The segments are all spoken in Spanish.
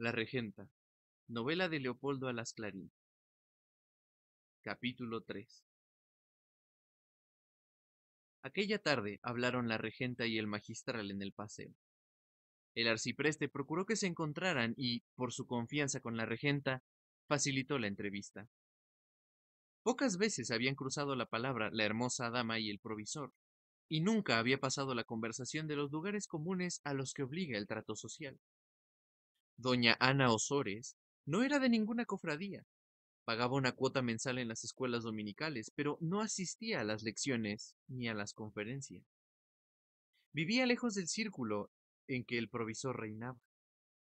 La Regenta, novela de Leopoldo Alas Clarín, capítulo 3. Aquella tarde hablaron la regenta y el magistral en el paseo. El arcipreste procuró que se encontraran y, por su confianza con la regenta, facilitó la entrevista. Pocas veces habían cruzado la palabra la hermosa dama y el provisor, y nunca había pasado la conversación de los lugares comunes a los que obliga el trato social. Doña Ana Osores no era de ninguna cofradía. Pagaba una cuota mensal en las escuelas dominicales, pero no asistía a las lecciones ni a las conferencias. Vivía lejos del círculo en que el provisor reinaba.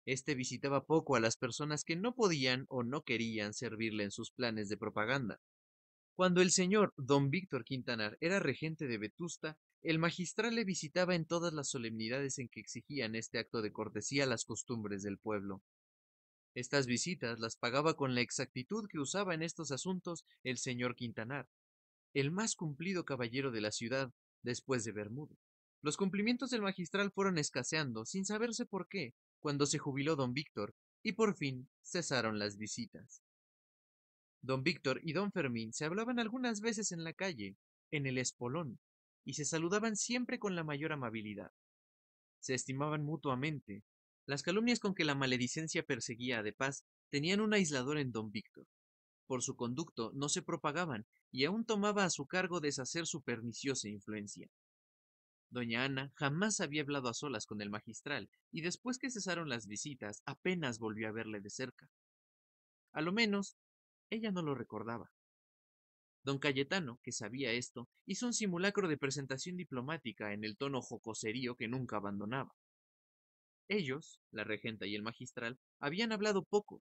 Este visitaba poco a las personas que no podían o no querían servirle en sus planes de propaganda. Cuando el señor don Víctor Quintanar era regente de Vetusta, el magistral le visitaba en todas las solemnidades en que exigían este acto de cortesía las costumbres del pueblo. Estas visitas las pagaba con la exactitud que usaba en estos asuntos el señor Quintanar, el más cumplido caballero de la ciudad después de Bermudo. Los cumplimientos del magistral fueron escaseando, sin saberse por qué, cuando se jubiló don Víctor, y por fin cesaron las visitas. Don Víctor y don Fermín se hablaban algunas veces en la calle, en el espolón, y se saludaban siempre con la mayor amabilidad. Se estimaban mutuamente. Las calumnias con que la maledicencia perseguía a De Paz tenían un aislador en don Víctor. Por su conducto no se propagaban, y aún tomaba a su cargo deshacer su perniciosa influencia. Doña Ana jamás había hablado a solas con el magistral, y después que cesaron las visitas apenas volvió a verle de cerca. A lo menos, ella no lo recordaba. Don Cayetano, que sabía esto, hizo un simulacro de presentación diplomática en el tono jocoserío que nunca abandonaba. Ellos, la regenta y el magistral, habían hablado poco.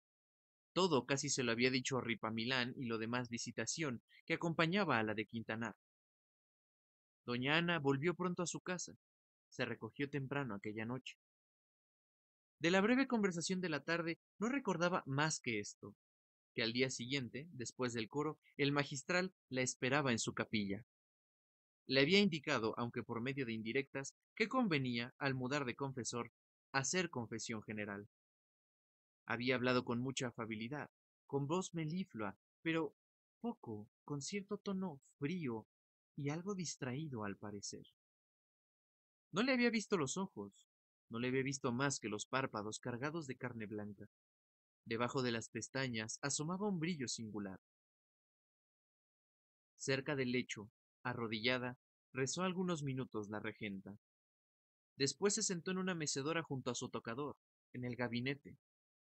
Todo casi se lo había dicho Ripamilán y lo demás visitación, que acompañaba a la de Quintanar. Doña Ana volvió pronto a su casa. Se recogió temprano aquella noche. De la breve conversación de la tarde no recordaba más que esto, que al día siguiente, después del coro, el magistral la esperaba en su capilla. Le había indicado, aunque por medio de indirectas, que convenía, al mudar de confesor, hacer confesión general. Había hablado con mucha afabilidad, con voz meliflua, pero poco, con cierto tono frío y algo distraído al parecer. No le había visto los ojos, no le había visto más que los párpados cargados de carne blanca. Debajo de las pestañas asomaba un brillo singular. Cerca del lecho, arrodillada, rezó algunos minutos la regenta. Después se sentó en una mecedora junto a su tocador, en el gabinete,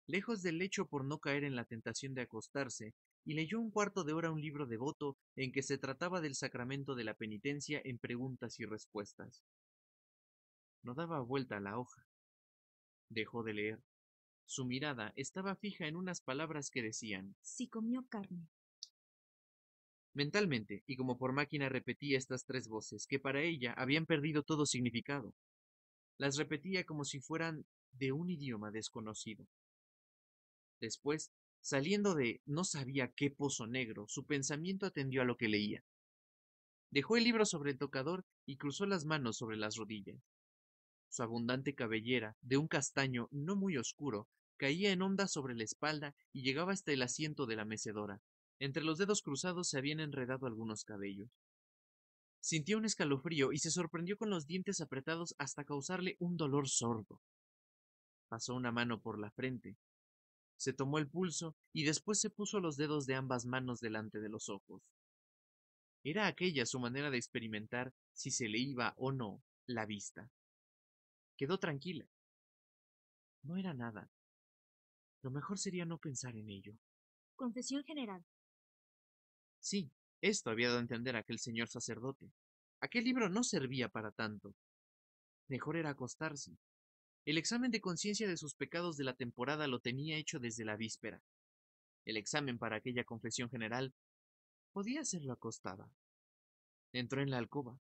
lejos del lecho por no caer en la tentación de acostarse, y leyó un cuarto de hora un libro devoto en que se trataba del sacramento de la penitencia en preguntas y respuestas. No daba vuelta a la hoja. Dejó de leer. Su mirada estaba fija en unas palabras que decían Si comió carne. mentalmente, y como por máquina repetía estas tres voces, que para ella habían perdido todo significado. Las repetía como si fueran de un idioma desconocido. Después, saliendo de no sabía qué pozo negro, su pensamiento atendió a lo que leía. Dejó el libro sobre el tocador y cruzó las manos sobre las rodillas. Su abundante cabellera, de un castaño no muy oscuro, caía en ondas sobre la espalda y llegaba hasta el asiento de la mecedora. Entre los dedos cruzados se habían enredado algunos cabellos. Sintió un escalofrío y se sorprendió con los dientes apretados hasta causarle un dolor sordo. Pasó una mano por la frente, se tomó el pulso y después se puso los dedos de ambas manos delante de los ojos. Era aquella su manera de experimentar si se le iba o no la vista. Quedó tranquila. No era nada. Lo mejor sería no pensar en ello. Confesión general. Sí, esto había dado a entender aquel señor sacerdote. Aquel libro no servía para tanto. Mejor era acostarse. El examen de conciencia de sus pecados de la temporada lo tenía hecho desde la víspera. El examen para aquella confesión general podía hacerlo acostada. Entró en la alcoba.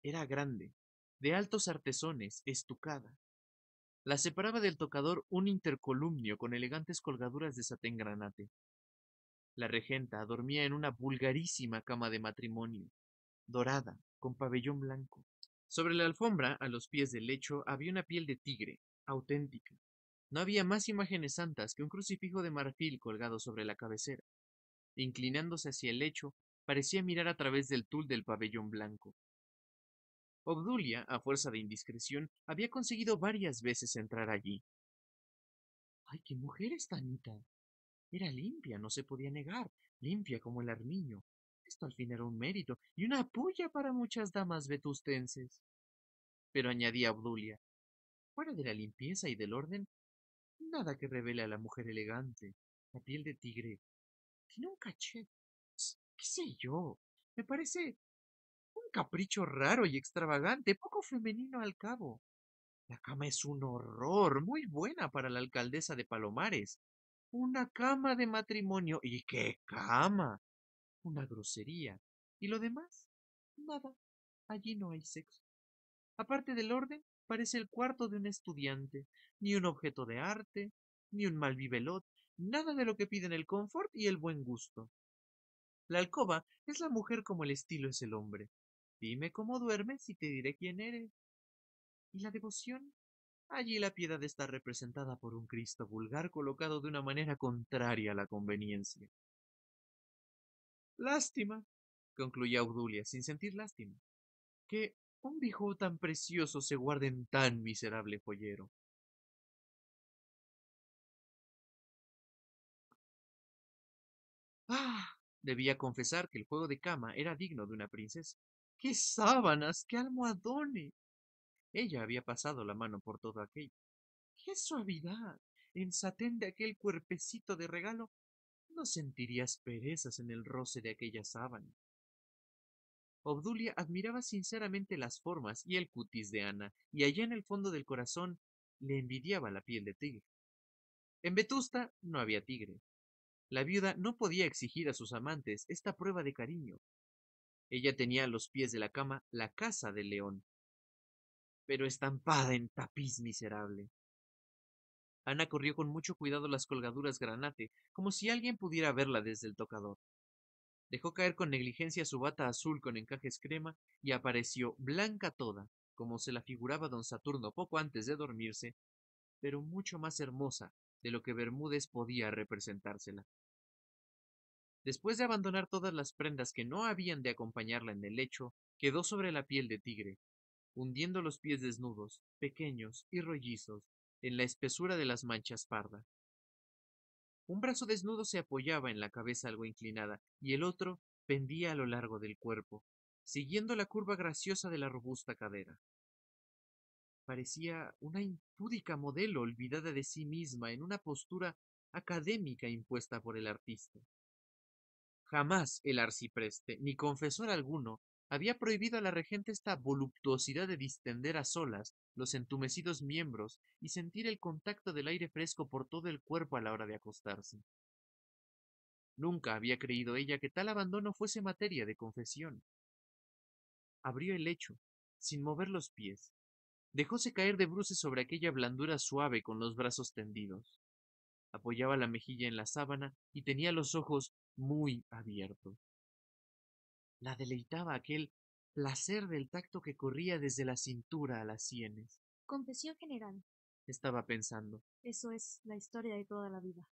Era grande, de altos artesones, estucada. La separaba del tocador un intercolumnio con elegantes colgaduras de satén granate. La regenta dormía en una vulgarísima cama de matrimonio, dorada, con pabellón blanco. Sobre la alfombra, a los pies del lecho, había una piel de tigre, auténtica. No había más imágenes santas que un crucifijo de marfil colgado sobre la cabecera. Inclinándose hacia el lecho, parecía mirar a través del tul del pabellón blanco. Obdulia, a fuerza de indiscreción, había conseguido varias veces entrar allí. ¡Ay, qué mujer es Tanita! Era limpia, no se podía negar, limpia como el armiño. Esto al fin era un mérito y una puya para muchas damas vetustenses. Pero añadía Obdulia, fuera de la limpieza y del orden, nada que revele a la mujer elegante. La piel de tigre tiene un caché, qué sé yo, me parece un capricho raro y extravagante, poco femenino al cabo. La cama es un horror, muy buena para la alcaldesa de Palomares. Una cama de matrimonio. ¿Y qué cama? Una grosería. ¿Y lo demás? Nada. Allí no hay sexo. Aparte del orden, parece el cuarto de un estudiante. Ni un objeto de arte, ni un malvivelot, nada de lo que piden el confort y el buen gusto. La alcoba es la mujer como el estilo es el hombre. Dime cómo duermes y te diré quién eres. ¿Y la devoción? Allí la piedad está representada por un Cristo vulgar colocado de una manera contraria a la conveniencia. Lástima, concluyó Obdulia, sin sentir lástima, que un viejo tan precioso se guarde en tan miserable joyero. Ah, debía confesar que el juego de cama era digno de una princesa. ¡Qué sábanas! ¡Qué almohadones! Ella había pasado la mano por todo aquello. ¡Qué suavidad! En satén de aquel cuerpecito de regalo, no sentirías perezas en el roce de aquella sábana. Obdulia admiraba sinceramente las formas y el cutis de Ana, y allá en el fondo del corazón le envidiaba la piel de tigre. En Vetusta no había tigre. La viuda no podía exigir a sus amantes esta prueba de cariño. Ella tenía a los pies de la cama la casa del león, pero estampada en tapiz miserable. Ana corrió con mucho cuidado las colgaduras granate, como si alguien pudiera verla desde el tocador. Dejó caer con negligencia su bata azul con encajes crema y apareció blanca toda, como se la figuraba don Saturno poco antes de dormirse, pero mucho más hermosa de lo que Bermúdez podía representársela. Después de abandonar todas las prendas que no habían de acompañarla en el lecho, quedó sobre la piel de tigre, hundiendo los pies desnudos, pequeños y rollizos, en la espesura de las manchas pardas. Un brazo desnudo se apoyaba en la cabeza algo inclinada, y el otro pendía a lo largo del cuerpo, siguiendo la curva graciosa de la robusta cadera. Parecía una impúdica modelo olvidada de sí misma en una postura académica impuesta por el artista. Jamás el arcipreste, ni confesor alguno, había prohibido a la regente esta voluptuosidad de distender a solas los entumecidos miembros y sentir el contacto del aire fresco por todo el cuerpo a la hora de acostarse. Nunca había creído ella que tal abandono fuese materia de confesión. Abrió el lecho, sin mover los pies. Dejóse caer de bruces sobre aquella blandura suave con los brazos tendidos. Apoyaba la mejilla en la sábana y tenía los ojos muy abiertos. La deleitaba aquel placer del tacto que corría desde la cintura a las sienes. Confesión general. Estaba pensando. Eso es la historia de toda la vida.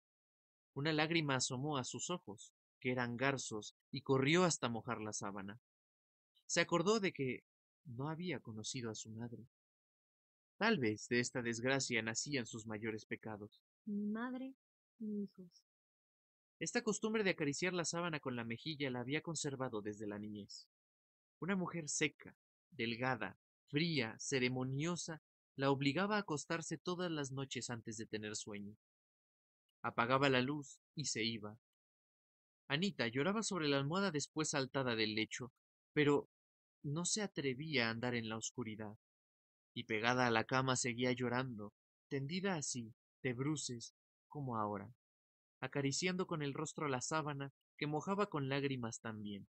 Una lágrima asomó a sus ojos, que eran garzos, y corrió hasta mojar la sábana. Se acordó de que no había conocido a su madre. Tal vez de esta desgracia nacían sus mayores pecados. Ni madre, ni hijos. Esta costumbre de acariciar la sábana con la mejilla la había conservado desde la niñez. Una mujer seca, delgada, fría, ceremoniosa, la obligaba a acostarse todas las noches antes de tener sueño. Apagaba la luz y se iba. Anita lloraba sobre la almohada después saltada del lecho, pero no se atrevía a andar en la oscuridad, y pegada a la cama seguía llorando, tendida así, de bruces, como ahora, acariciando con el rostro la sábana que mojaba con lágrimas también.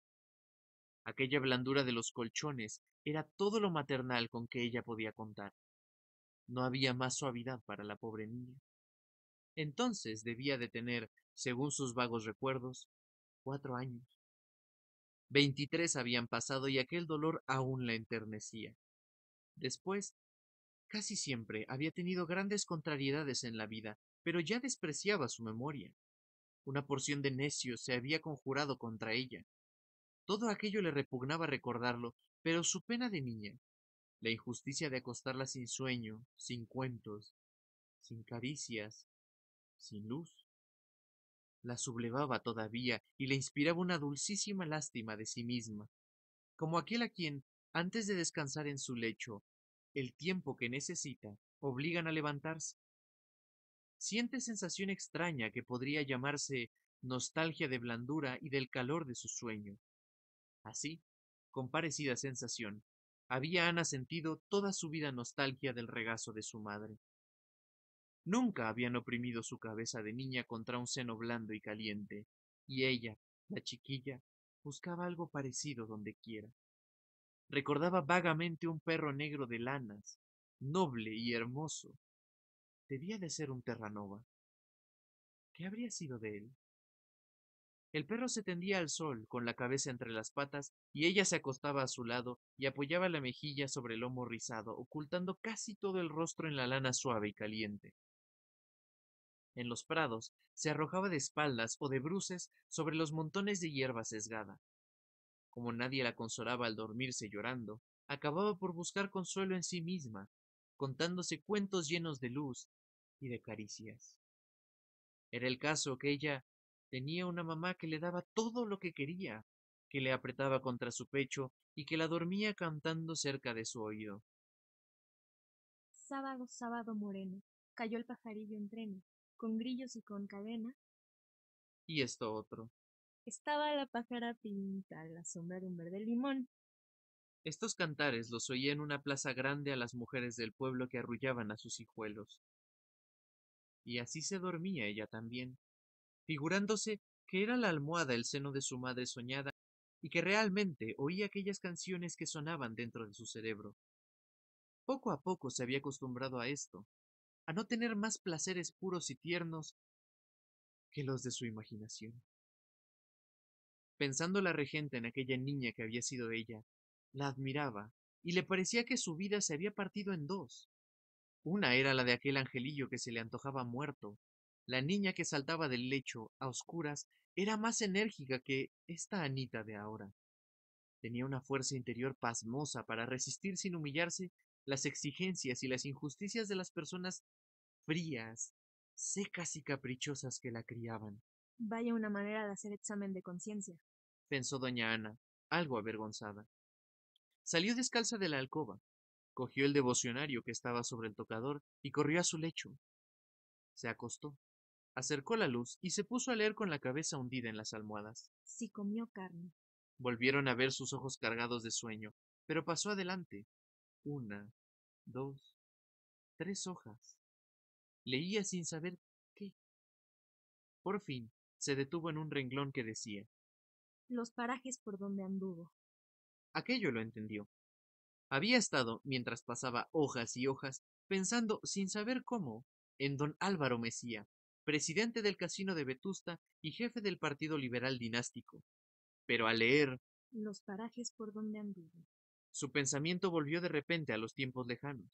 Aquella blandura de los colchones era todo lo maternal con que ella podía contar. No había más suavidad para la pobre niña. Entonces debía de tener, según sus vagos recuerdos, 4 años. 23 habían pasado y aquel dolor aún la enternecía. Después Casi siempre había tenido grandes contrariedades en la vida, pero ya despreciaba su memoria. Una porción de necios se había conjurado contra ella. Todo aquello le repugnaba recordarlo, pero su pena de niña, la injusticia de acostarla sin sueño, sin cuentos, sin caricias, sin luz, la sublevaba todavía y le inspiraba una dulcísima lástima de sí misma, como aquel a quien, antes de descansar en su lecho, el tiempo que necesita, obligan a levantarse. Siente sensación extraña que podría llamarse nostalgia de blandura y del calor de su sueño. Así, con parecida sensación, había Ana sentido toda su vida nostalgia del regazo de su madre. Nunca habían oprimido su cabeza de niña contra un seno blando y caliente, y ella, la chiquilla, buscaba algo parecido donde quiera. Recordaba vagamente un perro negro de lanas, noble y hermoso. Debía de ser un Terranova. ¿Qué habría sido de él? El perro se tendía al sol, con la cabeza entre las patas, y ella se acostaba a su lado y apoyaba la mejilla sobre el lomo rizado, ocultando casi todo el rostro en la lana suave y caliente. En los prados se arrojaba de espaldas o de bruces sobre los montones de hierba sesgada. Como nadie la consolaba al dormirse llorando, acababa por buscar consuelo en sí misma, contándose cuentos llenos de luz y de caricias. Era el caso que ella tenía una mamá que le daba todo lo que quería, que le apretaba contra su pecho y que la dormía cantando cerca de su oído. Sábado, sábado moreno, cayó el pajarillo en treno, con grillos y con cadena. Y esto otro. Estaba la pájara pinta a la sombra de un verde limón. Estos cantares los oía en una plaza grande a las mujeres del pueblo que arrullaban a sus hijuelos. Y así se dormía ella también, figurándose que era la almohada el seno de su madre soñada y que realmente oía aquellas canciones que sonaban dentro de su cerebro. Poco a poco se había acostumbrado a esto, a no tener más placeres puros y tiernos que los de su imaginación. Pensando la regenta en aquella niña que había sido ella, la admiraba y le parecía que su vida se había partido en dos. Una era la de aquel angelillo que se le antojaba muerto. La niña que saltaba del lecho a oscuras era más enérgica que esta Anita de ahora. Tenía una fuerza interior pasmosa para resistir sin humillarse las exigencias y las injusticias de las personas frías, secas y caprichosas que la criaban, Vaya una manera de hacer examen de conciencia. pensó doña Ana, algo avergonzada. Salió descalza de la alcoba, cogió el devocionario que estaba sobre el tocador y corrió a su lecho. Se acostó, acercó la luz y se puso a leer con la cabeza hundida en las almohadas. Sí comió carne. Volvieron a ver sus ojos cargados de sueño, pero pasó adelante. Una, dos, tres hojas. Leía sin saber qué. Por fin, se detuvo en un renglón que decía. Los parajes por donde anduvo. Aquello lo entendió. Había estado, mientras pasaba hojas y hojas, pensando, sin saber cómo, en don Álvaro Mesía, presidente del Casino de Vetusta y jefe del Partido Liberal Dinástico. Pero al leer, Los parajes por donde anduvo. su pensamiento volvió de repente a los tiempos lejanos.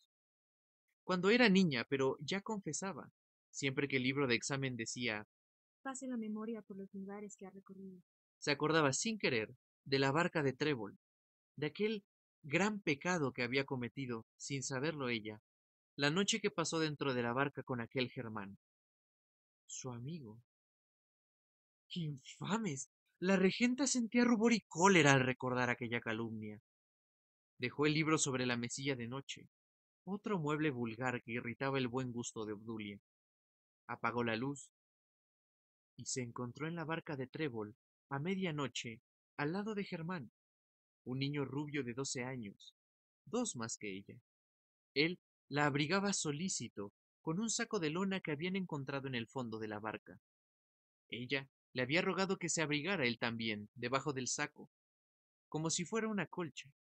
Cuando era niña, pero ya confesaba, siempre que el libro de examen decía, Pase la memoria por los lugares que ha recorrido. se acordaba sin querer de la barca de Trébol, de aquel gran pecado que había cometido, sin saberlo ella, la noche que pasó dentro de la barca con aquel Germán, su amigo. ¡Qué infames! La regenta sentía rubor y cólera al recordar aquella calumnia. Dejó el libro sobre la mesilla de noche, otro mueble vulgar que irritaba el buen gusto de Obdulia. Apagó la luz y se encontró en la barca de Trébol, a medianoche, al lado de Germán, un niño rubio de 12 años, dos más que ella. Él la abrigaba solícito, con un saco de lona que habían encontrado en el fondo de la barca. Ella le había rogado que se abrigara él también, debajo del saco, como si fuera una colcha.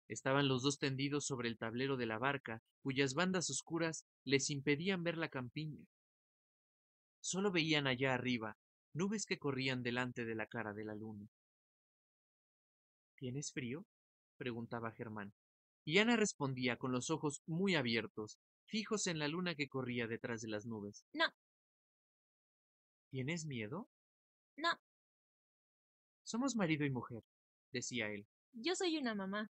Estaban los dos tendidos sobre el tablero de la barca, cuyas bandas oscuras les impedían ver la campiña. Solo veían allá arriba nubes que corrían delante de la cara de la luna. ¿Tienes frío? Preguntaba Germán. y Ana respondía con los ojos muy abiertos, fijos en la luna que corría detrás de las nubes. No, ¿Tienes miedo? no, Somos marido y mujer, decía él, yo soy una mamá.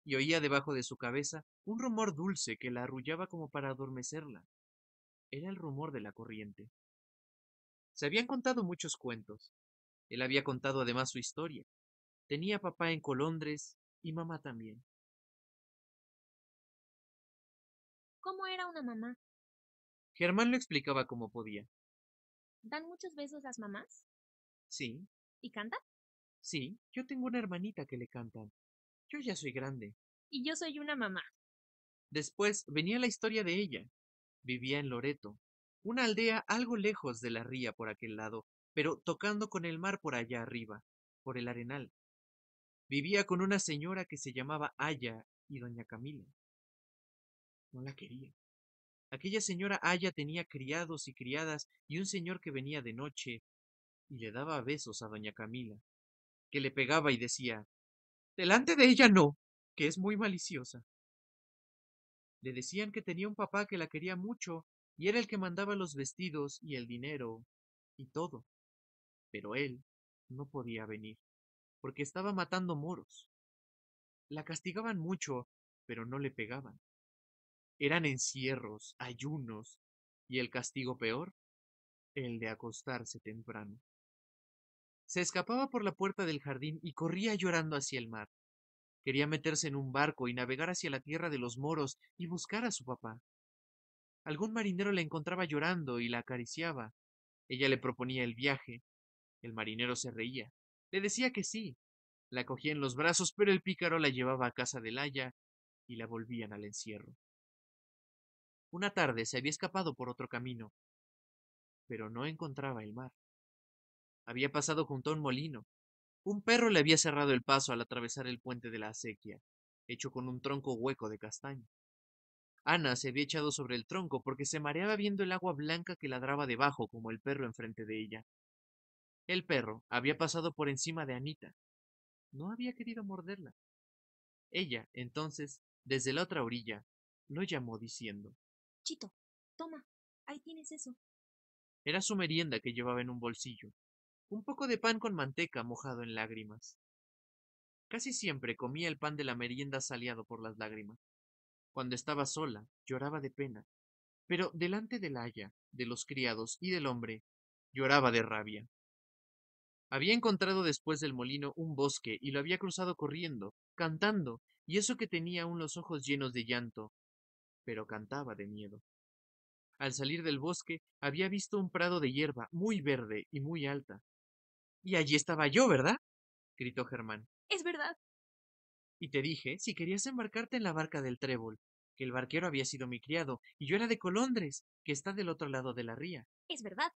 y oía debajo de su cabeza un rumor dulce que la arrullaba como para adormecerla. Era el rumor de la corriente. Se habían contado muchos cuentos. Él había contado además su historia. Tenía papá en Colondres y mamá también. ¿Cómo era una mamá? Germán lo explicaba como podía. ¿Dan muchos besos las mamás? Sí, ¿Y cantan? sí, yo tengo una hermanita que le cantan. Yo ya soy grande. Y yo soy una mamá. Después venía la historia de ella. Vivía en Loreto, una aldea algo lejos de la ría por aquel lado, pero tocando con el mar por allá arriba, por el arenal. Vivía con una señora que se llamaba Aya y doña Camila. No la quería. Aquella señora Aya tenía criados y criadas y un señor que venía de noche y le daba besos a doña Camila, que le pegaba y decía, delante de ella no, que es muy maliciosa. Le decían que tenía un papá que la quería mucho y era el que mandaba los vestidos y el dinero y todo, pero él no podía venir, porque estaba matando moros. La castigaban mucho, pero no le pegaban. Eran encierros, ayunos, y el castigo peor, el de acostarse temprano. Se escapaba por la puerta del jardín y corría llorando hacia el mar. Quería meterse en un barco y navegar hacia la tierra de los moros y buscar a su papá. Algún marinero la encontraba llorando y la acariciaba. Ella le proponía el viaje. El marinero se reía. Le decía que sí. La cogía en los brazos, pero el pícaro la llevaba a casa del aya y la volvían al encierro. Una tarde se había escapado por otro camino, pero no encontraba el mar. Había pasado junto a un molino. Un perro le había cerrado el paso al atravesar el puente de la acequia, hecho con un tronco hueco de castaño. Ana se había echado sobre el tronco porque se mareaba viendo el agua blanca que ladraba debajo como el perro enfrente de ella. El perro había pasado por encima de Anita. No había querido morderla. Ella, entonces, desde la otra orilla, lo llamó diciendo. Chito, toma, ahí tienes eso. Era su merienda que llevaba en un bolsillo, un poco de pan con manteca mojado en lágrimas. Casi siempre comía el pan de la merienda saliado por las lágrimas. Cuando estaba sola, lloraba de pena, pero delante del aya, de los criados y del hombre, lloraba de rabia. Había encontrado después del molino un bosque y lo había cruzado corriendo, cantando, y eso que tenía aún los ojos llenos de llanto, pero cantaba de miedo. Al salir del bosque había visto un prado de hierba muy verde y muy alta. Y allí estaba yo, ¿verdad? Gritó Germán. Es verdad, Y te dije si querías embarcarte en la barca del trébol, que el barquero había sido mi criado, y yo era de Colondres, que está del otro lado de la ría. es verdad.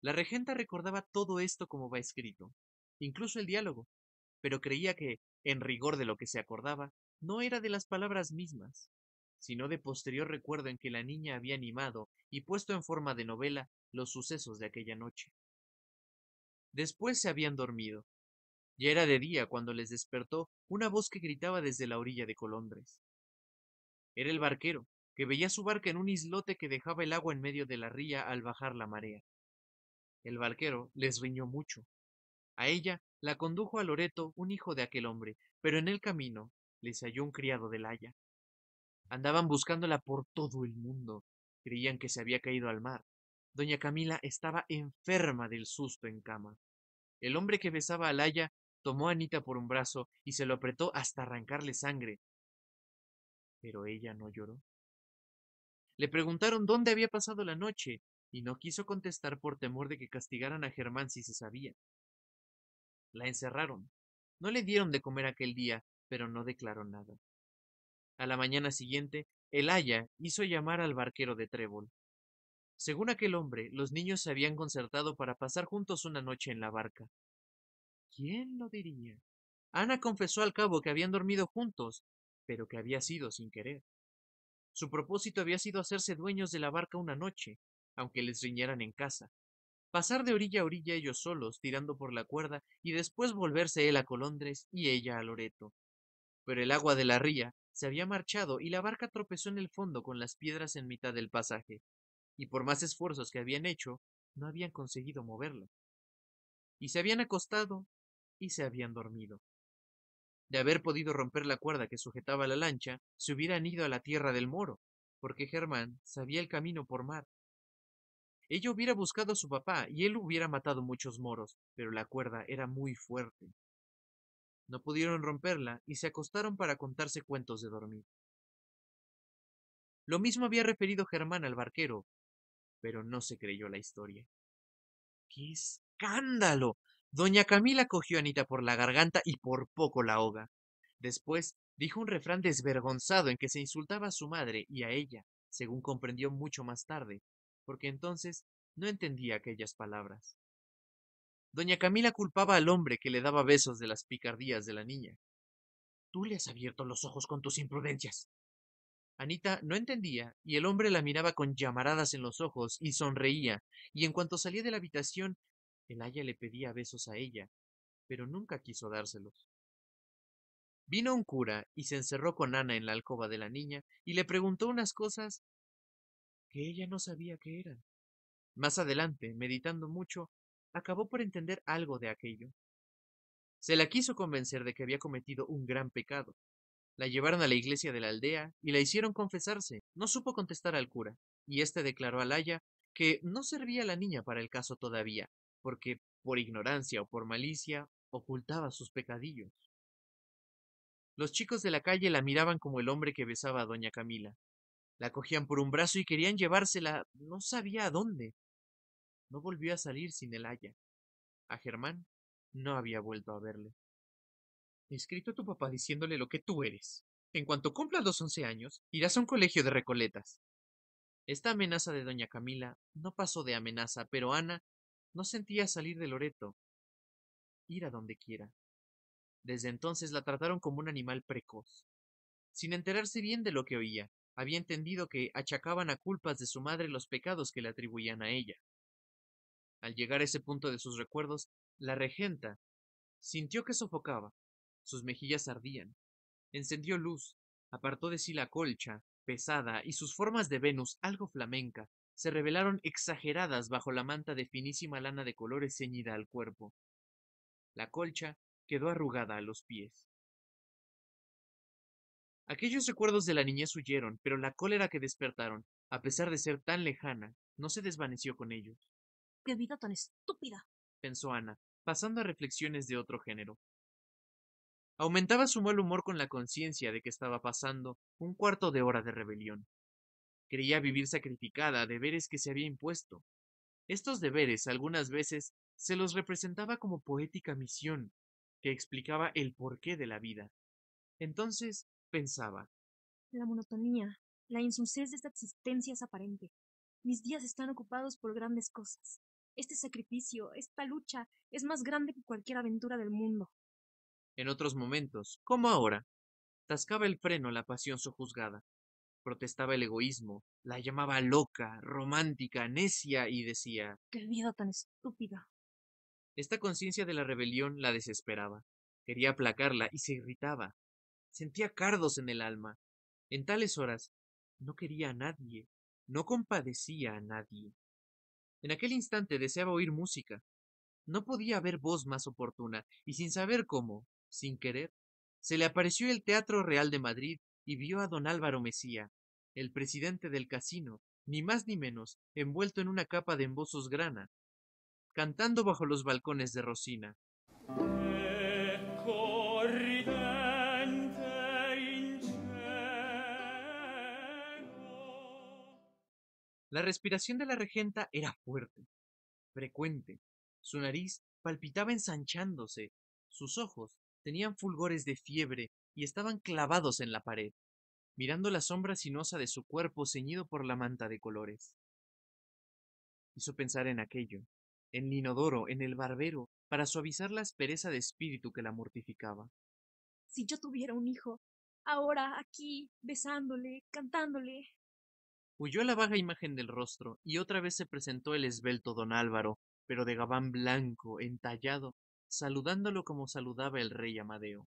La regenta recordaba todo esto como va escrito, incluso el diálogo, pero creía que, en rigor de lo que se acordaba, no era de las palabras mismas, sino de posterior recuerdo en que la niña había animado y puesto en forma de novela los sucesos de aquella noche. Después se habían dormido. Ya era de día cuando les despertó una voz que gritaba desde la orilla de Colondres. Era el barquero, que veía su barca en un islote que dejaba el agua en medio de la ría al bajar la marea. El barquero les riñó mucho. A ella la condujo a Loreto un hijo de aquel hombre, pero en el camino les halló un criado del Haya. Andaban buscándola por todo el mundo. Creían que se había caído al mar. Doña Camila estaba enferma del susto en cama. El hombre que besaba al Haya tomó a Anita por un brazo y se lo apretó hasta arrancarle sangre. Pero ella no lloró. Le preguntaron dónde había pasado la noche y no quiso contestar por temor de que castigaran a Germán si se sabía. La encerraron. No le dieron de comer aquel día, pero no declaró nada. A la mañana siguiente, el aya hizo llamar al barquero de Trébol. Según aquel hombre, los niños se habían concertado para pasar juntos una noche en la barca. ¿Quién lo diría? Ana confesó al cabo que habían dormido juntos, pero que había sido sin querer. Su propósito había sido hacerse dueños de la barca una noche, aunque les riñeran en casa. Pasar de orilla a orilla ellos solos, tirando por la cuerda, y después volverse él a Colondres y ella a Loreto. pero el agua de la ría se había marchado y la barca tropezó en el fondo con las piedras en mitad del pasaje, y por más esfuerzos que habían hecho, no habían conseguido moverla. Y se habían acostado y se habían dormido. De haber podido romper la cuerda que sujetaba la lancha, se hubieran ido a la tierra del moro, porque Germán sabía el camino por mar. Ella hubiera buscado a su papá y él hubiera matado muchos moros, pero la cuerda era muy fuerte. No pudieron romperla y se acostaron para contarse cuentos de dormir. Lo mismo había referido Germán al barquero, pero no se creyó la historia. ¡Qué escándalo! Doña Camila cogió a Anita por la garganta y por poco la ahoga. Después dijo un refrán desvergonzado en que se insultaba a su madre y a ella, según comprendió mucho más tarde, porque entonces no entendía aquellas palabras. Doña Camila culpaba al hombre que le daba besos de las picardías de la niña. Tú le has abierto los ojos con tus imprudencias. Anita no entendía, y el hombre la miraba con llamaradas en los ojos y sonreía, y en cuanto salía de la habitación, el aya le pedía besos a ella, pero nunca quiso dárselos. Vino un cura y se encerró con Ana en la alcoba de la niña y le preguntó unas cosas que ella no sabía qué eran. Más adelante, meditando mucho, acabó por entender algo de aquello. Se la quiso convencer de que había cometido un gran pecado. La llevaron a la iglesia de la aldea y la hicieron confesarse. No supo contestar al cura, y éste declaró al aya que no servía la niña para el caso todavía, porque, por ignorancia o por malicia, ocultaba sus pecadillos. Los chicos de la calle la miraban como el hombre que besaba a doña Camila. La cogían por un brazo y querían llevársela no sabía a dónde. No volvió a salir sin el aya. A Germán no había vuelto a verle. He escrito a tu papá diciéndole lo que tú eres. En cuanto cumplas los 11 años, irás a un colegio de recoletas. Esta amenaza de doña Camila no pasó de amenaza, pero Ana no sentía salir de Loreto, ir a donde quiera. Desde entonces la trataron como un animal precoz. Sin enterarse bien de lo que oía, había entendido que achacaban a culpas de su madre los pecados que le atribuían a ella. Al llegar a ese punto de sus recuerdos, la regenta sintió que sofocaba. Sus mejillas ardían. Encendió luz, apartó de sí la colcha, pesada, y sus formas de Venus, algo flamenca, se revelaron exageradas bajo la manta de finísima lana de colores ceñida al cuerpo. La colcha quedó arrugada a los pies. Aquellos recuerdos de la niñez huyeron, pero la cólera que despertaron, a pesar de ser tan lejana, no se desvaneció con ellos. ¡Qué vida tan estúpida! Pensó Ana, pasando a reflexiones de otro género. Aumentaba su mal humor con la conciencia de que estaba pasando un cuarto de hora de rebelión. Creía vivir sacrificada a deberes que se había impuesto. Estos deberes algunas veces se los representaba como poética misión, que explicaba el porqué de la vida. Entonces pensaba, La monotonía, la insensatez de esta existencia es aparente. Mis días están ocupados por grandes cosas. Este sacrificio, esta lucha, es más grande que cualquier aventura del mundo. en otros momentos, como ahora, tascaba el freno la pasión sojuzgada, protestaba el egoísmo, la llamaba loca, romántica, necia y decía, ¡Qué vida tan estúpida! esta conciencia de la rebelión la desesperaba. Quería aplacarla y se irritaba. Sentía cardos en el alma. En tales horas no quería a nadie, no compadecía a nadie. En aquel instante deseaba oír música. No podía haber voz más oportuna, y sin saber cómo, sin querer, se le apareció el Teatro Real de Madrid y vio a don Álvaro Mesía, el presidente del casino, ni más ni menos, envuelto en una capa de embozos grana, cantando bajo los balcones de Rosina. Ecco ridente in cielo. La respiración de la regenta era fuerte, frecuente. Su nariz palpitaba ensanchándose. Sus ojos tenían fulgores de fiebre y estaban clavados en la pared, mirando la sombra sinuosa de su cuerpo ceñido por la manta de colores. Hizo pensar en aquello, en Linodoro, en el barbero, para suavizar la aspereza de espíritu que la mortificaba. Si yo tuviera un hijo, ahora, aquí, besándole, cantándole. Huyó la vaga imagen del rostro, y otra vez se presentó el esbelto don Álvaro, pero de gabán blanco, entallado, saludándolo como saludaba el rey Amadeo.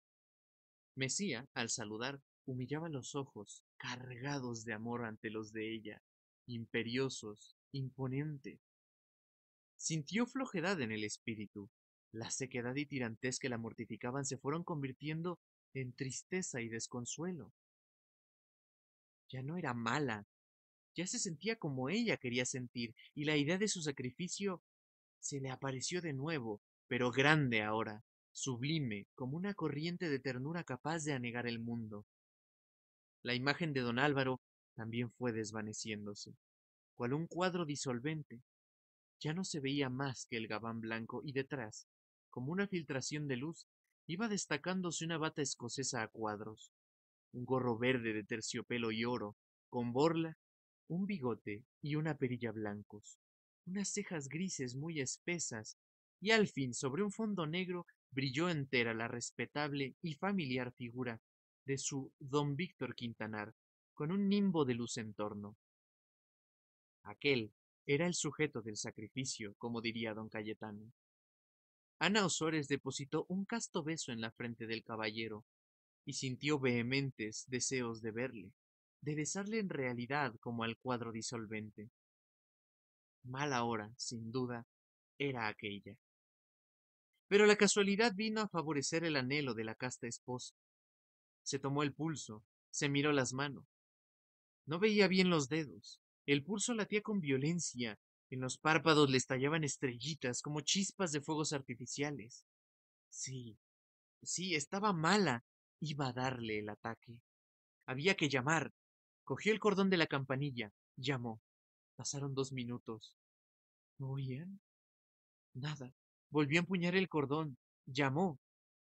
Mesía, al saludar, humillaba los ojos, cargados de amor ante los de ella, imperiosos, imponentes. Sintió flojedad en el espíritu. La sequedad y tirantez que la mortificaban se fueron convirtiendo en tristeza y desconsuelo. Ya no era mala, ya se sentía como ella quería sentir, y la idea de su sacrificio se le apareció de nuevo, pero grande ahora, sublime, como una corriente de ternura capaz de anegar el mundo. La imagen de don Álvaro también fue desvaneciéndose, cual un cuadro disolvente. Ya no se veía más que el gabán blanco y detrás, como una filtración de luz, iba destacándose una bata escocesa a cuadros, un gorro verde de terciopelo y oro, con borla, un bigote y una perilla blancos, unas cejas grises muy espesas, y al fin sobre un fondo negro brilló entera la respetable y familiar figura de su don Víctor Quintanar, con un nimbo de luz en torno. Aquel era el sujeto del sacrificio, como diría don Cayetano. Ana Osores depositó un casto beso en la frente del caballero, y sintió vehementes deseos de verle, de besarle en realidad como al cuadro disolvente. Mala hora, sin duda, era aquella. Pero la casualidad vino a favorecer el anhelo de la casta esposa. Se tomó el pulso, se miró las manos. No veía bien los dedos. El pulso latía con violencia. En los párpados le estallaban estrellitas como chispas de fuegos artificiales. Sí, sí, estaba mala. Iba a darle el ataque. Había que llamar. Cogió el cordón de la campanilla. Llamó. Pasaron 2 minutos. ¿No oían? Nada. Volvió a empuñar el cordón. Llamó.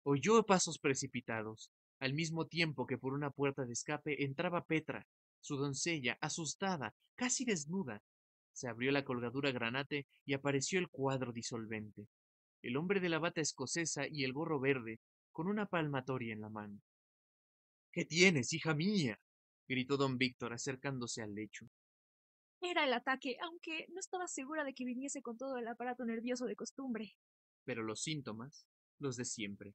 Oyó pasos precipitados, al mismo tiempo que por una puerta de escape entraba Petra, su doncella, asustada, casi desnuda. Se abrió la colgadura granate y apareció el cuadro disolvente, el hombre de la bata escocesa y el gorro verde, con una palmatoria en la mano. ¿Qué tienes, hija mía? Gritó don Víctor, acercándose al lecho. Era el ataque, aunque no estaba segura de que viniese con todo el aparato nervioso de costumbre. Pero los síntomas, los de siempre.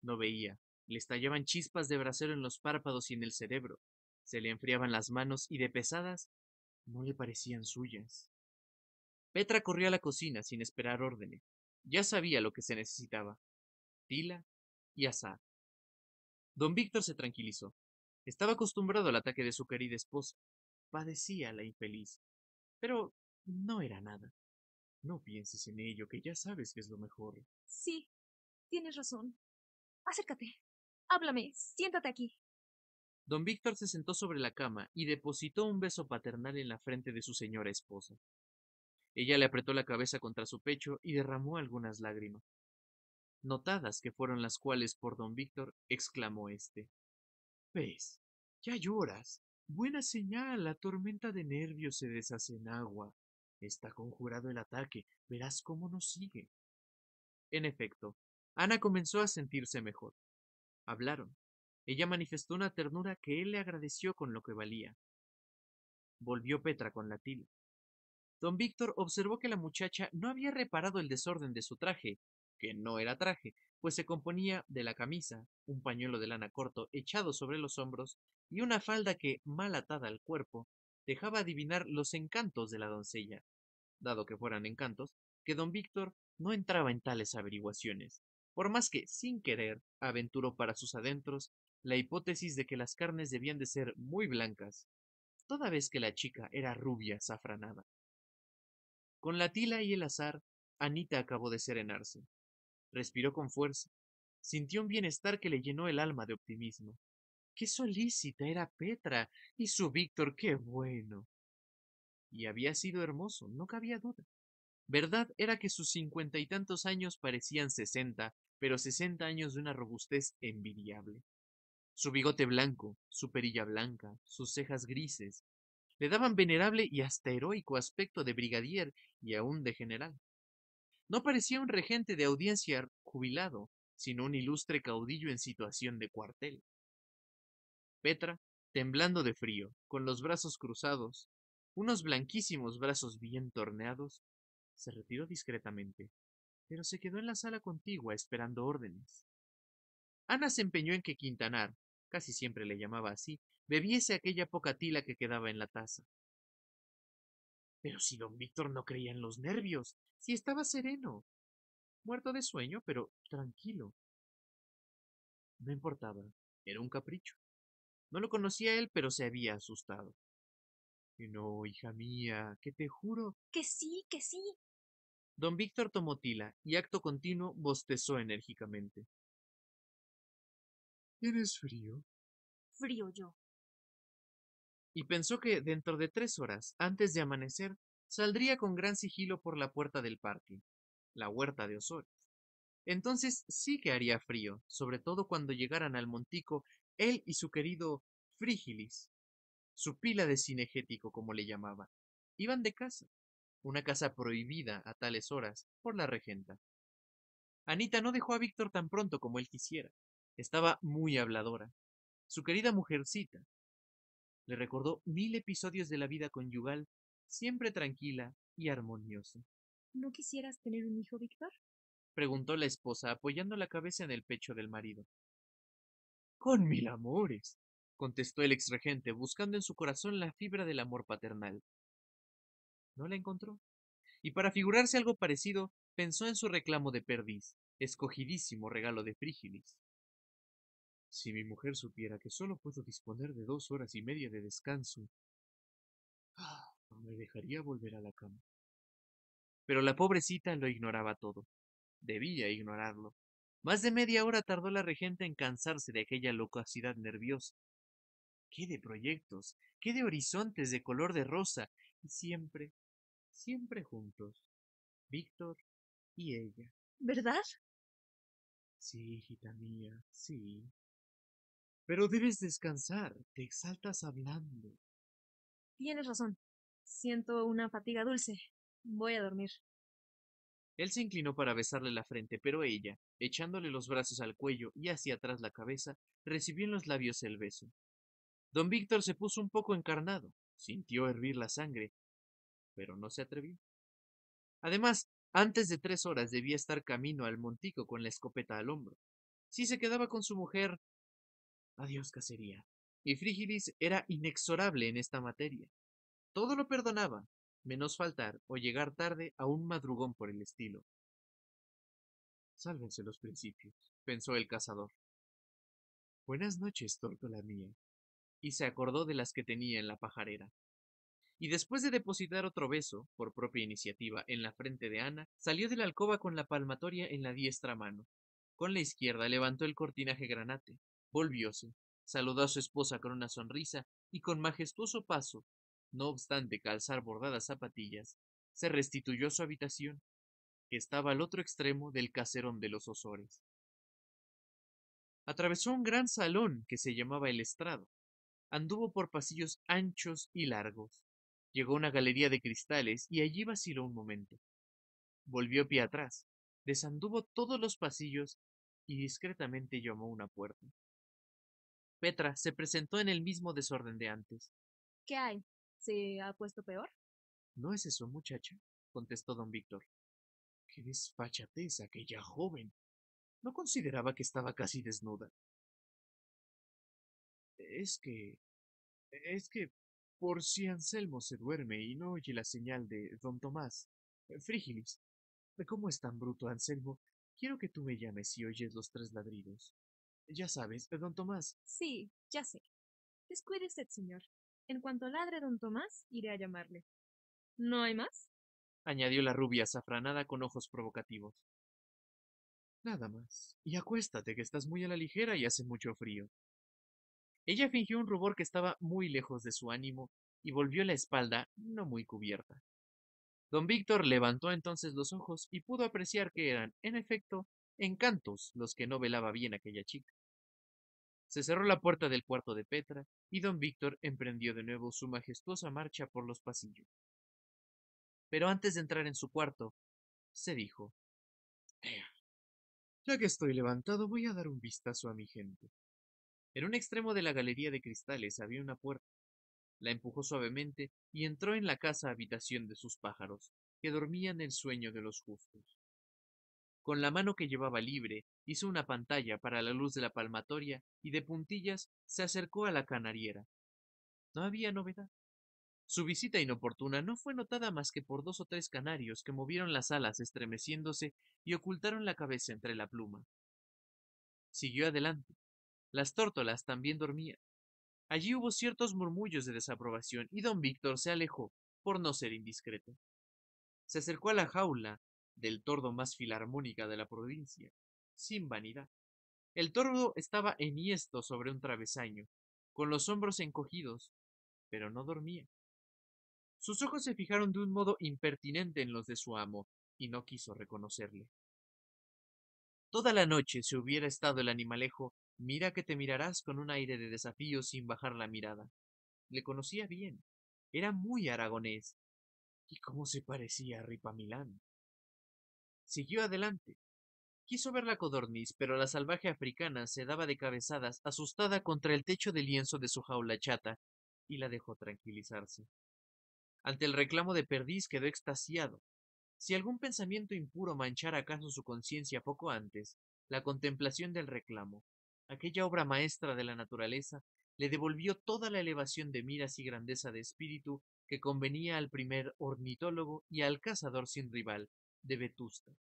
No veía, le estallaban chispas de brasero en los párpados y en el cerebro, se le enfriaban las manos y de pesadas no le parecían suyas. Petra corrió a la cocina sin esperar órdenes. Ya sabía lo que se necesitaba: tila y azar. Don Víctor se tranquilizó. Estaba acostumbrado al ataque de su querida esposa. Padecía la infeliz. Pero no era nada. No pienses en ello, que ya sabes que es lo mejor. Sí, tienes razón. Acércate. Háblame. Siéntate aquí. Don Víctor se sentó sobre la cama y depositó un beso paternal en la frente de su señora esposa. Ella le apretó la cabeza contra su pecho y derramó algunas lágrimas. Notadas que fueron las cuales por don Víctor, exclamó éste: ¿Ves? Ya lloras. Buena señal, la tormenta de nervios se deshace en agua. Está conjurado el ataque, verás cómo nos sigue. En efecto, Ana comenzó a sentirse mejor. Hablaron. Ella manifestó una ternura que él le agradeció con lo que valía. Volvió Petra con la tila. Don Víctor observó que la muchacha no había reparado el desorden de su traje, que no era traje, pues se componía de la camisa, un pañuelo de lana corto echado sobre los hombros y una falda que, mal atada al cuerpo, dejaba adivinar los encantos de la doncella, dado que fueran encantos, que don Víctor no entraba en tales averiguaciones, por más que, sin querer, aventuró para sus adentros la hipótesis de que las carnes debían de ser muy blancas, toda vez que la chica era rubia safranada. Con la tila y el azar, Anita acabó de serenarse. Respiró con fuerza. Sintió un bienestar que le llenó el alma de optimismo. ¡Qué solícita era Petra! Y su Víctor, qué bueno. Y había sido hermoso, no cabía duda. Verdad era que sus 50 y tantos años parecían 60, pero 60 años de una robustez envidiable. Su bigote blanco, su perilla blanca, sus cejas grises, le daban venerable y hasta heroico aspecto de brigadier y aun de general. No parecía un regente de audiencia jubilado, sino un ilustre caudillo en situación de cuartel. Petra, temblando de frío, con los brazos cruzados, unos blanquísimos brazos bien torneados, se retiró discretamente, pero se quedó en la sala contigua esperando órdenes. Ana se empeñó en que Quintanar, casi siempre le llamaba así, bebiese aquella poca tila que quedaba en la taza. Pero si don Víctor no creía en los nervios, si estaba sereno, muerto de sueño, pero tranquilo. No importaba, era un capricho. No lo conocía él, pero se había asustado. Que no, hija mía, que te juro. Que sí, que sí. Don Víctor tomó tila y acto continuo bostezó enérgicamente. ¿Tienes frío? Frío yo. Y pensó que dentro de 3 horas, antes de amanecer, saldría con gran sigilo por la puerta del parque, la huerta de Osores. Entonces sí que haría frío, sobre todo cuando llegaran al montico él y su querido Frígilis, su pila de cinegético como le llamaba. Iban de casa, una casa prohibida a tales horas por la regenta. Anita no dejó a Víctor tan pronto como él quisiera. Estaba muy habladora. Su querida mujercita le recordó 1000 episodios de la vida conyugal, siempre tranquila y armoniosa. ¿No quisieras tener un hijo, Víctor? Preguntó la esposa, apoyando la cabeza en el pecho del marido. Con 1000 amores, contestó el exregente, buscando en su corazón la fibra del amor paternal. No la encontró, y para figurarse algo parecido, pensó en su reclamo de perdiz, escogidísimo regalo de Frígilis. Si mi mujer supiera que solo puedo disponer de 2 horas y media de descanso, no me dejaría volver a la cama. Pero la pobrecita lo ignoraba todo. Debía ignorarlo. Más de media hora tardó la regenta en cansarse de aquella locuacidad nerviosa. ¿Qué de proyectos? ¿Qué de horizontes de color de rosa? Y siempre, siempre juntos, Víctor y ella. ¿Verdad? Sí, hijita mía, sí. Pero debes descansar, te exaltas hablando. Tienes razón. Siento una fatiga dulce. Voy a dormir. Él se inclinó para besarle la frente, pero ella, echándole los brazos al cuello y hacia atrás la cabeza, recibió en los labios el beso. Don Víctor se puso un poco encarnado, sintió hervir la sangre, pero no se atrevió. Además, antes de 3 horas debía estar camino al montico con la escopeta al hombro. Si se quedaba con su mujer, adiós cacería. Y Frígilis era inexorable en esta materia. Todo lo perdonaba, menos faltar o llegar tarde a un madrugón por el estilo. Sálvense los principios, pensó el cazador. Buenas noches, tórtola mía. Y se acordó de las que tenía en la pajarera. Y después de depositar otro beso, por propia iniciativa, en la frente de Ana, salió de la alcoba con la palmatoria en la diestra mano. Con la izquierda levantó el cortinaje granate, volvióse, saludó a su esposa con una sonrisa y con majestuoso paso, no obstante calzar bordadas zapatillas, se restituyó a su habitación, que estaba al otro extremo del caserón de los Osores. Atravesó un gran salón que se llamaba el estrado. Anduvo por pasillos anchos y largos. Llegó a una galería de cristales y allí vaciló un momento. Volvió pie atrás, desanduvo todos los pasillos y discretamente llamó a una puerta. Petra se presentó en el mismo desorden de antes. ¿Qué hay? ¿Se ha puesto peor? ¿No es eso, muchacha? Contestó don Víctor. ¡Qué desfachatez aquella joven! No consideraba que estaba casi desnuda. Es que Es que, por si Anselmo se duerme y no oye la señal de don Tomás. Frígilis, ¿cómo es tan bruto, Anselmo? Quiero que tú me llames si oyes los 3 ladridos. Ya sabes, don Tomás. Sí, ya sé. Descuide usted, señor. En cuanto ladre don Tomás, iré a llamarle. ¿No hay más? Añadió la rubia azafranada con ojos provocativos. Nada más. Y acuéstate, que estás muy a la ligera y hace mucho frío. Ella fingió un rubor que estaba muy lejos de su ánimo y volvió la espalda no muy cubierta. Don Víctor levantó entonces los ojos y pudo apreciar que eran, en efecto, encantos los que no velaba bien aquella chica. Se cerró la puerta del cuarto de Petra y don Víctor emprendió de nuevo su majestuosa marcha por los pasillos. Pero antes de entrar en su cuarto, se dijo, "Ea, ya que estoy levantado voy a dar un vistazo a mi gente". En un extremo de la galería de cristales había una puerta. La empujó suavemente y entró en la casa habitación de sus pájaros, que dormían el sueño de los justos. Con la mano que llevaba libre, hizo una pantalla para la luz de la palmatoria y de puntillas se acercó a la canariera. No había novedad. Su visita inoportuna no fue notada más que por 2 o 3 canarios que movieron las alas estremeciéndose y ocultaron la cabeza entre la pluma. Siguió adelante. Las tórtolas también dormían. Allí hubo ciertos murmullos de desaprobación y don Víctor se alejó, por no ser indiscreto. Se acercó a la jaula del tordo más filarmónica de la provincia, sin vanidad. El tordo estaba enhiesto sobre un travesaño, con los hombros encogidos, pero no dormía. Sus ojos se fijaron de un modo impertinente en los de su amo, y no quiso reconocerle. Toda la noche se hubiera estado el animalejo, mira que te mirarás con un aire de desafío sin bajar la mirada. Le conocía bien. Era muy aragonés. ¿Y cómo se parecía a Ripamilán? Siguió adelante. Quiso ver la codorniz, pero la salvaje africana se daba de cabezadas, asustada contra el techo de lienzo de su jaula chata, y la dejó tranquilizarse. Ante el reclamo de perdiz quedó extasiado. Si algún pensamiento impuro manchara acaso su conciencia poco antes, la contemplación del reclamo, aquella obra maestra de la naturaleza, le devolvió toda la elevación de miras y grandeza de espíritu que convenía al primer ornitólogo y al cazador sin rival de Vetusta.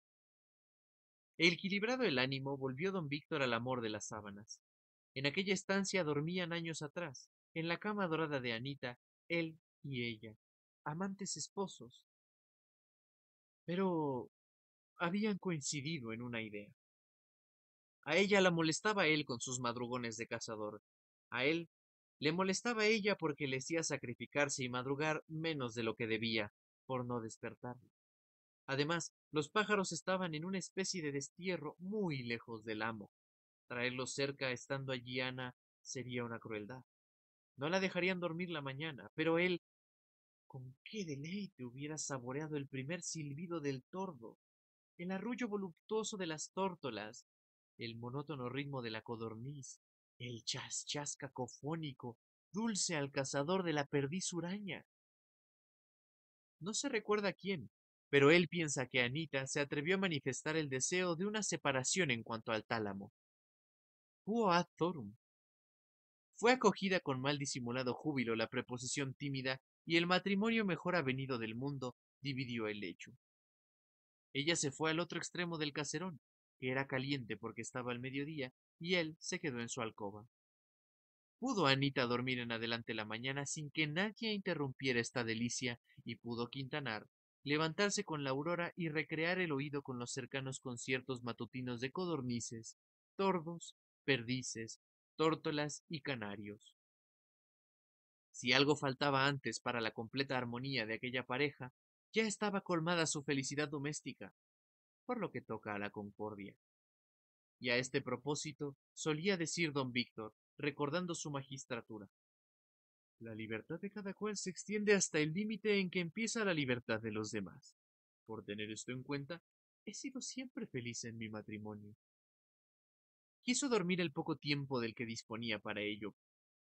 Equilibrado el ánimo, volvió don Víctor al amor de las sábanas. En aquella estancia dormían años atrás, en la cama dorada de Anita, él y ella, amantes esposos. Pero habían coincidido en una idea. A ella la molestaba él con sus madrugones de cazador. A él le molestaba ella porque le hacía sacrificarse y madrugar menos de lo que debía, por no despertarlo. Además, los pájaros estaban en una especie de destierro muy lejos del amo. Traerlos cerca estando allí Ana sería una crueldad. No la dejarían dormir la mañana, pero él, con qué deleite hubiera saboreado el primer silbido del tordo, el arrullo voluptuoso de las tórtolas, el monótono ritmo de la codorniz, el chas chas cacofónico, dulce al cazador de la perdiz huraña. No se recuerda quién, pero él piensa que Anita se atrevió a manifestar el deseo de una separación en cuanto al tálamo. Quo ad thorum. Fue acogida con mal disimulado júbilo la preposición tímida y el matrimonio mejor avenido del mundo dividió el lecho. Ella se fue al otro extremo del caserón, que era caliente porque estaba al mediodía, y él se quedó en su alcoba. Pudo Anita dormir en adelante la mañana sin que nadie interrumpiera esta delicia, y pudo Quintanar levantarse con la aurora y recrear el oído con los cercanos conciertos matutinos de codornices, tordos, perdices, tórtolas y canarios. Si algo faltaba antes para la completa armonía de aquella pareja, ya estaba colmada su felicidad doméstica, por lo que toca a la concordia. Y a este propósito solía decir don Víctor, recordando su magistratura: la libertad de cada cual se extiende hasta el límite en que empieza la libertad de los demás. Por tener esto en cuenta, he sido siempre feliz en mi matrimonio. Quiso dormir el poco tiempo del que disponía para ello,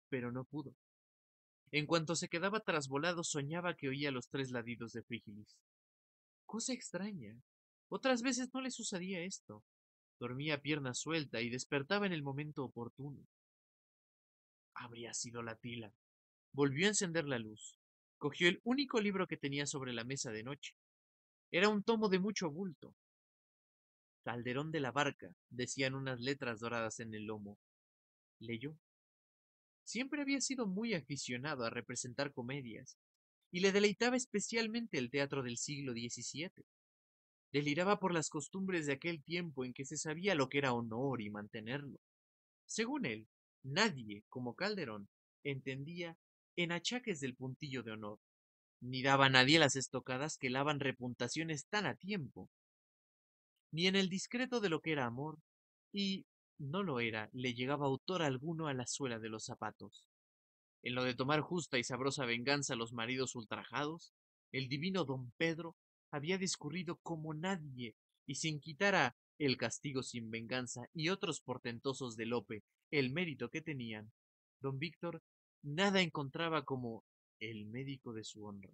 pero no pudo. En cuanto se quedaba trasvolado, soñaba que oía los 3 ladidos de Frígilis. Cosa extraña. Otras veces no le sucedía esto. Dormía a pierna suelta y despertaba en el momento oportuno. Habría sido la tila. Volvió a encender la luz. Cogió el único libro que tenía sobre la mesa de noche. Era un tomo de mucho bulto. Calderón de la Barca, decían unas letras doradas en el lomo. Leyó. Siempre había sido muy aficionado a representar comedias, y le deleitaba especialmente el teatro del siglo XVII. Deliraba por las costumbres de aquel tiempo en que se sabía lo que era honor y mantenerlo. Según él, nadie, como Calderón, entendía en achaques del puntillo de honor, ni daba a nadie las estocadas que lavan reputaciones tan a tiempo, ni en el discreto de lo que era amor, y no lo era, le llegaba autor alguno a la suela de los zapatos. En lo de tomar justa y sabrosa venganza a los maridos ultrajados, el divino don Pedro había discurrido como nadie, y sin quitar a El castigo sin venganza y otros portentosos de Lope el mérito que tenían, don Víctor nada encontraba como el médico de su honra.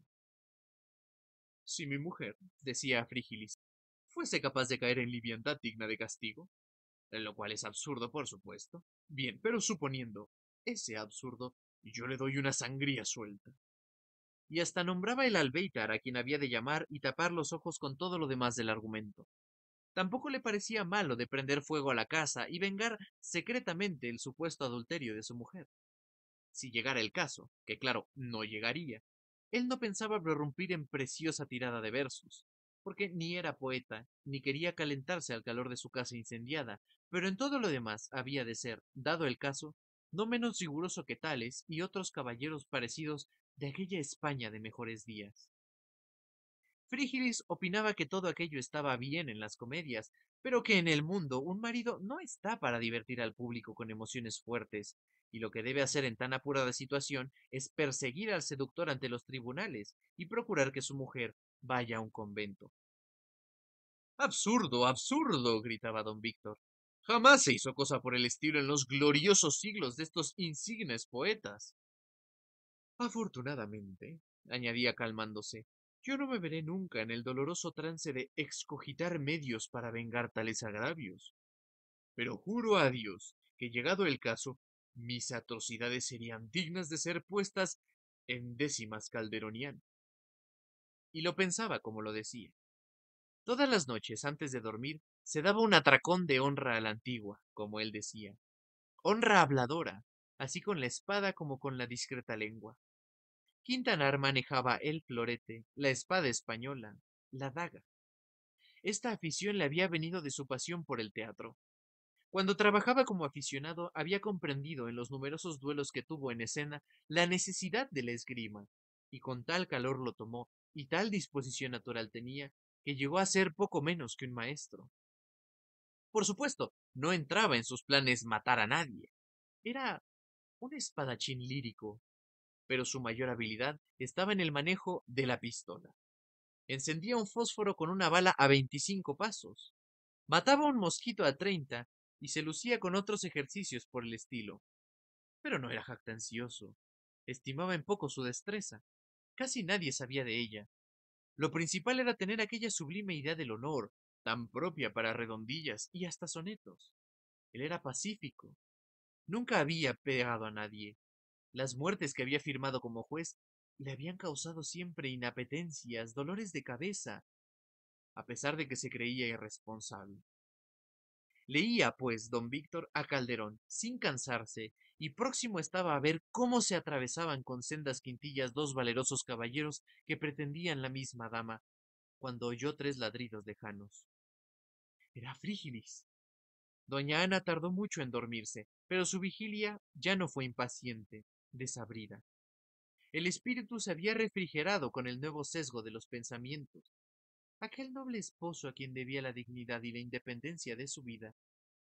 Si mi mujer, decía a Frígilis, fuese capaz de caer en liviandad digna de castigo, lo cual es absurdo, por supuesto. Bien, pero suponiendo ese absurdo, yo le doy una sangría suelta. Y hasta nombraba el albéitar a quien había de llamar y tapar los ojos con todo lo demás del argumento. Tampoco le parecía malo de prender fuego a la casa y vengar secretamente el supuesto adulterio de su mujer. Si llegara el caso, que claro, no llegaría, él no pensaba prorrumpir en preciosa tirada de versos, porque ni era poeta, ni quería calentarse al calor de su casa incendiada, pero en todo lo demás había de ser, dado el caso, no menos riguroso que tales y otros caballeros parecidos de aquella España de mejores días. Frígilis opinaba que todo aquello estaba bien en las comedias, pero que en el mundo un marido no está para divertir al público con emociones fuertes, y lo que debe hacer en tan apurada situación es perseguir al seductor ante los tribunales y procurar que su mujer vaya a un convento. Absurdo, absurdo, gritaba don Víctor. Jamás se hizo cosa por el estilo en los gloriosos siglos de estos insignes poetas. Afortunadamente, añadía calmándose, yo no me veré nunca en el doloroso trance de excogitar medios para vengar tales agravios. Pero juro a Dios que llegado el caso, mis atrocidades serían dignas de ser puestas en décimas calderonianas. Y lo pensaba como lo decía. Todas las noches, antes de dormir, se daba un atracón de honra a la antigua, como él decía. Honra habladora, así con la espada como con la discreta lengua. Quintanar manejaba el florete, la espada española, la daga. Esta afición le había venido de su pasión por el teatro. Cuando trabajaba como aficionado, había comprendido en los numerosos duelos que tuvo en escena la necesidad de la esgrima, y con tal calor lo tomó, y tal disposición natural tenía, que llegó a ser poco menos que un maestro. Por supuesto, no entraba en sus planes matar a nadie. Era un espadachín lírico, pero su mayor habilidad estaba en el manejo de la pistola. Encendía un fósforo con una bala a 25 pasos. Mataba un mosquito a 30 y se lucía con otros ejercicios por el estilo. Pero no era jactancioso. Estimaba en poco su destreza. Casi nadie sabía de ella. Lo principal era tener aquella sublime idea del honor, tan propia para redondillas y hasta sonetos. Él era pacífico. Nunca había pegado a nadie. Las muertes que había firmado como juez le habían causado siempre inapetencias, dolores de cabeza, a pesar de que se creía irresponsable. Leía, pues, don Víctor a Calderón, sin cansarse, y próximo estaba a ver cómo se atravesaban con sendas quintillas dos valerosos caballeros que pretendían la misma dama, cuando oyó tres ladridos lejanos. Era Frígilis. Doña Ana tardó mucho en dormirse, pero su vigilia ya no fue impaciente, desabrida. El espíritu se había refrigerado con el nuevo sesgo de los pensamientos. Aquel noble esposo a quien debía la dignidad y la independencia de su vida,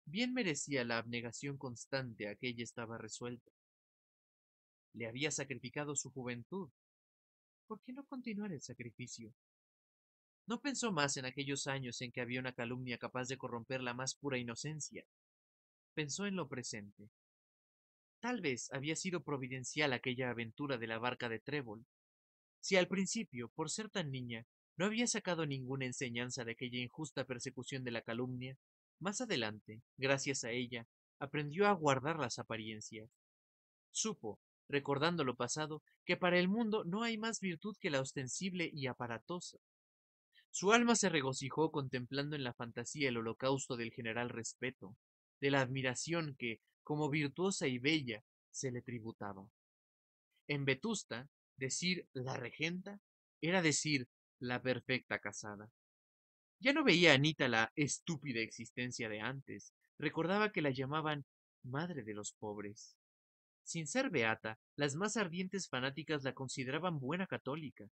bien merecía la abnegación constante a que ella estaba resuelta. Le había sacrificado su juventud. ¿Por qué no continuar el sacrificio? No pensó más en aquellos años en que había una calumnia capaz de corromper la más pura inocencia. Pensó en lo presente. Tal vez había sido providencial aquella aventura de la barca de Trébol. Si al principio, por ser tan niña, no había sacado ninguna enseñanza de aquella injusta persecución de la calumnia, más adelante, gracias a ella, aprendió a guardar las apariencias. Supo, recordando lo pasado, que para el mundo no hay más virtud que la ostensible y aparatosa. Su alma se regocijó contemplando en la fantasía el holocausto del general respeto, de la admiración que, como virtuosa y bella, se le tributaba. En Vetusta, decir la regenta era decir la perfecta casada. Ya no veía a Anita la estúpida existencia de antes, recordaba que la llamaban madre de los pobres. Sin ser beata, las más ardientes fanáticas la consideraban buena católica.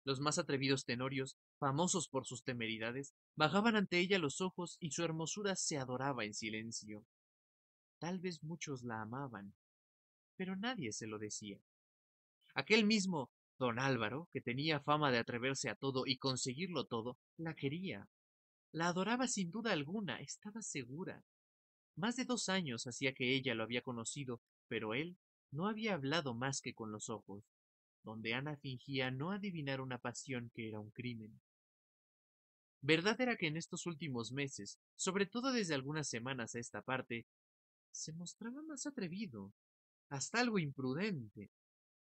Los más atrevidos tenorios, famosos por sus temeridades, bajaban ante ella los ojos y su hermosura se adoraba en silencio. Tal vez muchos la amaban, pero nadie se lo decía. Aquel mismo don Álvaro, que tenía fama de atreverse a todo y conseguirlo todo, la quería. La adoraba sin duda alguna, estaba segura. Más de 2 años hacía que ella lo había conocido, pero él no había hablado más que con los ojos, donde Ana fingía no adivinar una pasión que era un crimen. Verdad era que en estos últimos meses, sobre todo desde algunas semanas a esta parte, se mostraba más atrevido, hasta algo imprudente.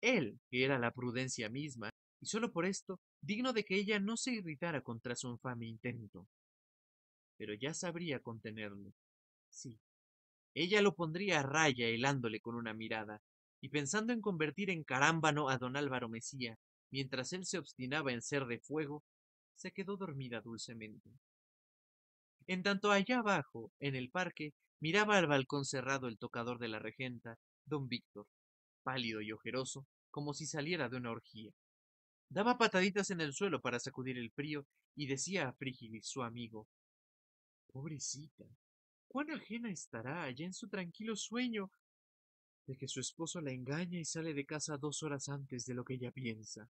Él, que era la prudencia misma, y solo por esto, digno de que ella no se irritara contra su infame intento. Pero ya sabría contenerlo. Sí, ella lo pondría a raya helándole con una mirada, y pensando en convertir en carámbano a don Álvaro Mesía, mientras él se obstinaba en ser de fuego, se quedó dormida dulcemente. En tanto allá abajo, en el parque, miraba al balcón cerrado el tocador de la regenta, don Víctor, pálido y ojeroso, como si saliera de una orgía. Daba pataditas en el suelo para sacudir el frío y decía a Frígilis, su amigo, pobrecita, cuán ajena estará allá en su tranquilo sueño de que su esposo la engaña y sale de casa 2 horas antes de lo que ella piensa.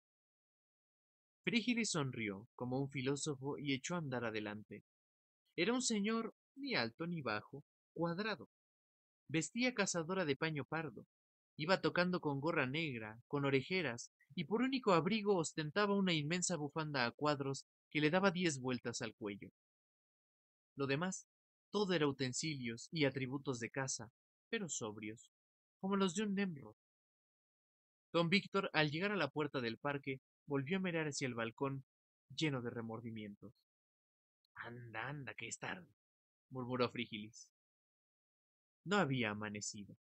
Frígilis sonrió, como un filósofo, y echó a andar adelante. Era un señor ni alto ni bajo, cuadrado. Vestía cazadora de paño pardo. Iba tocando con gorra negra, con orejeras, y por único abrigo ostentaba una inmensa bufanda a cuadros que le daba 10 vueltas al cuello. Lo demás, todo era utensilios y atributos de caza, pero sobrios, como los de un Nemrod. Don Víctor, al llegar a la puerta del parque, volvió a mirar hacia el balcón, lleno de remordimientos. Anda, anda, que es tarde, murmuró Frígilis. No había amanecido.